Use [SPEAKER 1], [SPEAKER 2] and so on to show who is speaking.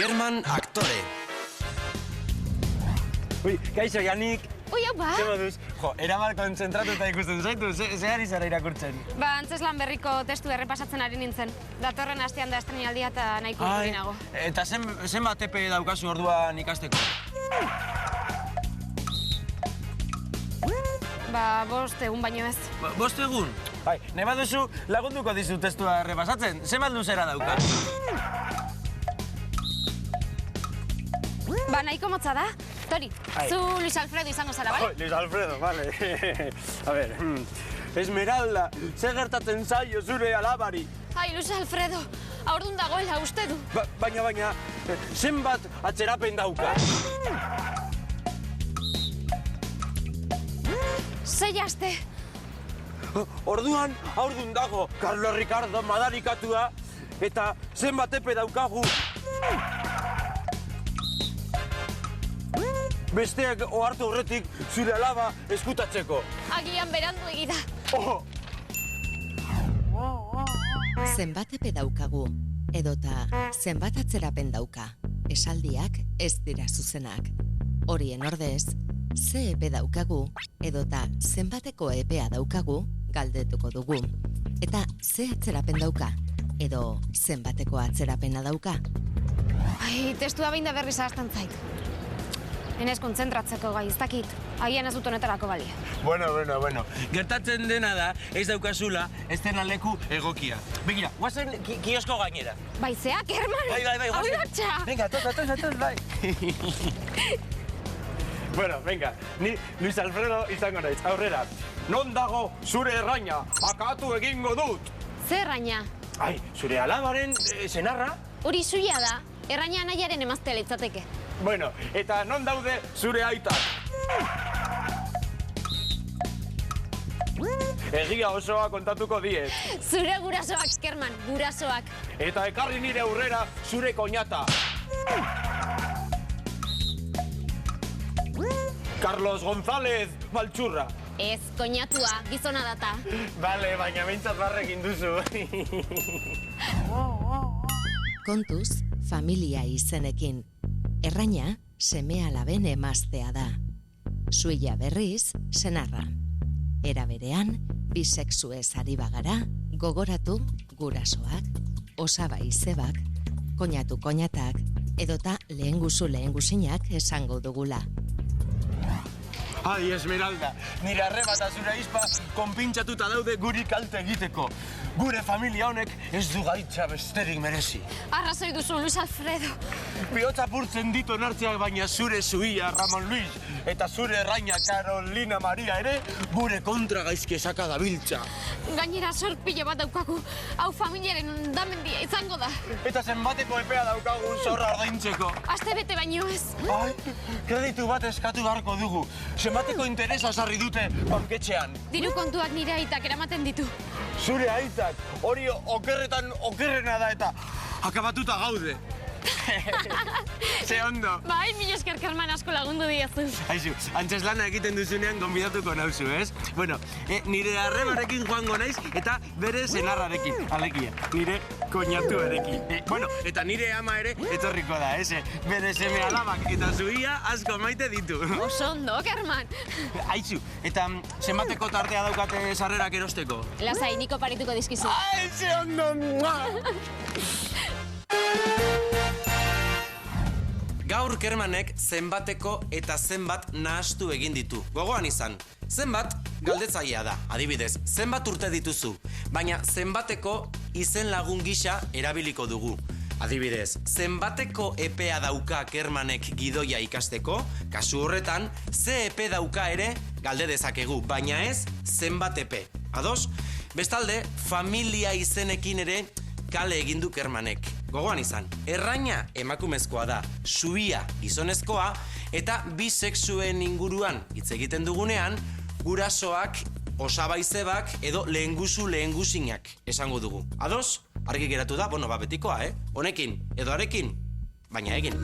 [SPEAKER 1] Kerman aktore. Ui, kaixo, Janik.
[SPEAKER 2] Ui, hau ba?
[SPEAKER 1] Zer moduz? Jo, eramal kontzentratuta ikusten zaitu, zean izara irakurtzen.
[SPEAKER 2] Ba, antzeslan berriko testu errepasatzen ari nintzen. Datorren astean da estrenaldia eta nahiko urrinago.
[SPEAKER 1] Eta zenbat epe daukazu orduan ikasteko?
[SPEAKER 2] Ba, 5 egun baino ez.
[SPEAKER 1] 5 egun? Bai, nahi baduzu lagunduko dizu testua errepasatzen. Zenbat luzera dauka?
[SPEAKER 2] Ba, nahiko motza da. Tori, zu Luis Alfredo izango zara, bai?
[SPEAKER 1] Luis Alfredo, vale. A ver, Esmeralda, zer gertatzen zaio zure alabari?
[SPEAKER 2] Ai, Luis Alfredo, aurdun dagoela uste du.
[SPEAKER 1] Baina, zenbat atzerapen dauka?
[SPEAKER 2] 6 aste.
[SPEAKER 1] Orduan, aurdun dago, Carlos Ricardo madarikatua, eta zenbat epe daukagu? Besteak ohartu horretik zure alaba eskutatzeko.
[SPEAKER 2] Agian berandu egida.
[SPEAKER 3] Zenbat epe daukagu, edota zenbat atzerapen dauka. Esaldiak ez dira zuzenak. Horien ordez, ze epe daukagu, edota zenbateko epea daukagu, galdetuko dugu. Eta ze atzerapen dauka, edo zenbateko atzerapena dauka.
[SPEAKER 2] Ai, testua behin da berriz ahazten zait. Enez kontzentratzeko gai, ez dakit. Agian ez dut honetarako balia.
[SPEAKER 1] Bueno. Gertatzen dena da, ez daukazula, ez dena leku egokia. Begira, guazen kiosko gainera.
[SPEAKER 2] Baizea, Kerman?
[SPEAKER 1] Bai,
[SPEAKER 2] Hau datxa!
[SPEAKER 1] Venga, toz, bai. Bueno, venga, ni Luis Alfredo izango naiz, aurrera. Non dago zure erraina, akatu egingo dut.
[SPEAKER 2] Ze erraina?
[SPEAKER 1] Ai, zure alabaren senarra?
[SPEAKER 2] Hori zuia da, erraina anaiaren emaztea litzateke.
[SPEAKER 1] Bueno, eta non daude zure aitak? Egia osoa kontatuko diet.
[SPEAKER 2] Zure gurasoak, Kerman, gurasoak.
[SPEAKER 1] Eta ekarri nire aurrera zure koñata. Carlos González Maltxurra.
[SPEAKER 2] Ez, koñatua, gizona data.
[SPEAKER 1] Bale, baina behintzat barrekin duzu.
[SPEAKER 3] Kontuz, familia izenekin. Erraina, seme-alaben emaztea da. Suilla berriz, senarra. Era berean, bisexuez ari bagara, gogoratu gurasoak, osaba izebak, koñatu-koñatak, edota lehengusu-lehengusinak esango dugula.
[SPEAKER 1] Ai, Esmeralda, nire arrebata zure aizpa konpintxatuta daude guri kalte egiteko. Gure familia honek ez du gaitza besterik merezi.
[SPEAKER 2] Arrazoi duzu, Luis Alfredo.
[SPEAKER 1] Bihotza purtzen ditu nartzeak baina zure zuia, Ramon Luis, eta zure erraina, Carolina Maria ere, gure kontra gaizki esaka dabiltza.
[SPEAKER 2] Gainera sorpilo bat daukagu, hau familiaren ondamendia izango da.
[SPEAKER 1] Eta zenbateko epea daukagun zorra ordaintzeko.
[SPEAKER 2] Aste bete baino ez.
[SPEAKER 1] Ai, kreditu bat eskatu beharko dugu. Zenbateko interesa sarri dute banketxean.
[SPEAKER 2] Diru kontuak nire aitak eramaten ditu.
[SPEAKER 1] Zure aitak, hori okerretan okerrena da eta akabatuta gaude. Ze ondo.
[SPEAKER 2] Bai, mila esker, Kerman, asko lagundu diazu.
[SPEAKER 1] Aizu, antzeslana egiten duzunean gonbidatuko nauzu, ez? Bueno, nire arrebarekin joango naiz eta bere senarrarekin, alekia, nire koñatuarekin. Bueno, eta nire ama ere etorriko da, ez? Bere seme alabak eta zuia asko maite ditu.
[SPEAKER 2] Oso ondo, Kerman.
[SPEAKER 1] Aizu, eta zenbateko tartea daukate sarrerak erosteko?
[SPEAKER 2] Lasai, niko parituko dizkizu.
[SPEAKER 1] Ai, ze ondo! Gaur Kermanek zenbateko eta zenbat nahastu egin ditu. Gogoan izan, zenbat galdetzailea da. Adibidez, zenbat urte dituzu, baina zenbateko izen lagun gisa erabiliko dugu. Adibidez, zenbateko epea dauka Kermanek gidoia ikasteko, kasu horretan, ze epe dauka ere galde dezakegu, baina ez zenbat epe. Ados? Bestalde, familia izenekin ere kale egin du Kermanek. Gogoan izan, erraina emakumezkoa da, zuia gizonezkoa, eta bisexuen inguruan hitz egiten dugunean, gurasoak, osaba izebak edo lehengusinak esango dugu. Ados? Argi geratu da, betikoa, Honekin edo arekin, baina egin.